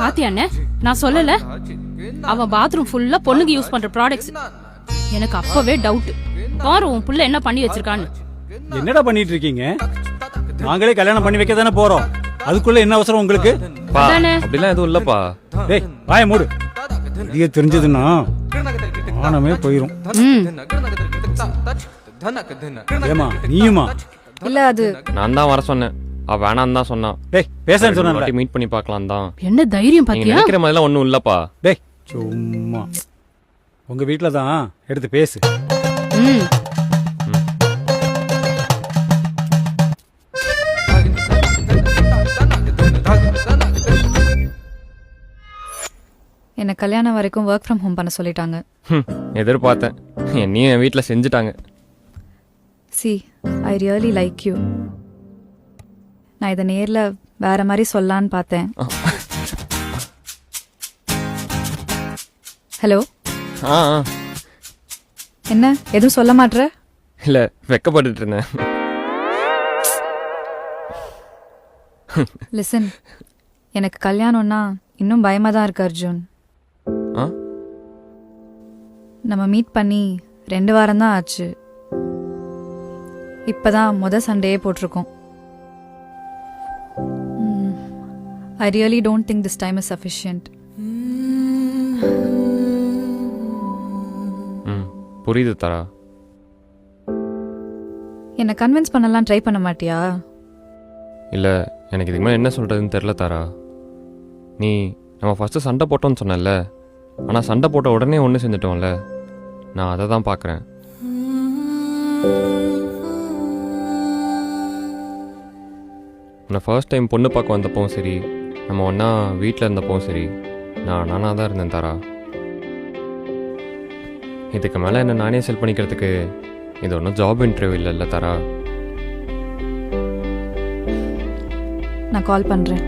பாத்தியாண்ணே, நான் சொல்லல அவன் பாத்ரூம் ஃபுல்லா பொண்ணுங்க யூஸ் பண்ற ப்ராடக்ட்ஸ். எனக்கு அப்பவே டவுட். பாரு உன் புள்ள என்ன பண்ணி வச்சிருக்கான்னு. என்னடா பண்ணிட்டு இருக்கீங்க? நாங்களே கல்யாணம் பண்ணி வைக்க தானே போறோம். அதுக்குள்ள என்ன அவசரம் உங்களுக்கு? அப்படிலாம் எதுவும் இல்லப்பா. டேய் வாய மூடு. இது தெரிஞ்சதுன்னா ஆனமே போயிரும். ஏமா நீயுமா? இல்ல அது நான் தான் வர சொன்னேன். அவ வேணாம் தான் சொன்னான். டேய் பேசன்னு சொன்னா மீட் பண்ணி பார்க்கலாம் தான். என்ன தைரியம் நீங்க பாத்தியா? நினைக்கிற மாதிரிலாம் ஒண்ணும் இல்லப்பா. டேய் சும்மா உங்க வீட்ல தான் எடுத்து பேசு. என்ன கல்யாணம் வரைக்கும் ஒர்க் ஃப்ரம் ஹோம் பண்ண சொல்லிட்டாங்க. எதிர்பார்த்தேன். என்னையும் என் வீட்டில் செஞ்சுட்டாங்க. C I really like you. நான் இதை நேர்ல வேற மாதிரி சொல்லலான்னு பார்த்தேன். ஹலோ. என்ன எதுவும் சொல்ல மாட்ற? இல்ல வெக்கப்பட்டுட்டு இருந்தேன். லிசன், எனக்கு கல்யாணம்னா இன்னும் பயமா தான் இருக்கு அர்ஜுன். நம்ம மீட் பண்ணி 2 வாரம் தான் ஆச்சு. இப்பதான் சண்டேயே போட்டிருக்கோம். I really don't think this time is sufficient. புரியுது தாரா. என்ன கன்வின்ஸ் பண்ணலாம் ட்ரை பண்ண மாட்டியா? இல்ல எனக்கு இதுக்கு மேலே என்ன சொல்றதுன்னு தெரியல தாரா. நீ நம்ம ஃபர்ஸ்ட் சண்டை போட்டோம்னு சொன்னல, ஆனா சண்டை போட்ட உடனே ஒன்று செஞ்சுட்டோம்ல. நான் அதை தான் பார்க்குறேன். நான் ஃபர்ஸ்ட் டைம் பொண்ணு பார்க்க வந்தப்பவும் சரி, நம்ம ஒன்றா வீட்டில் இருந்தப்பவும் சரி, நானாக தான் இருந்தேன் தாரா. இதுக்கு மேலே என்ன நானே செல் பண்ணிக்கிறதுக்கு இது ஒன்றும் ஜாப் இன்டர்வியூ இல்லைல்ல தாரா. நான் கால் பண்றேன்.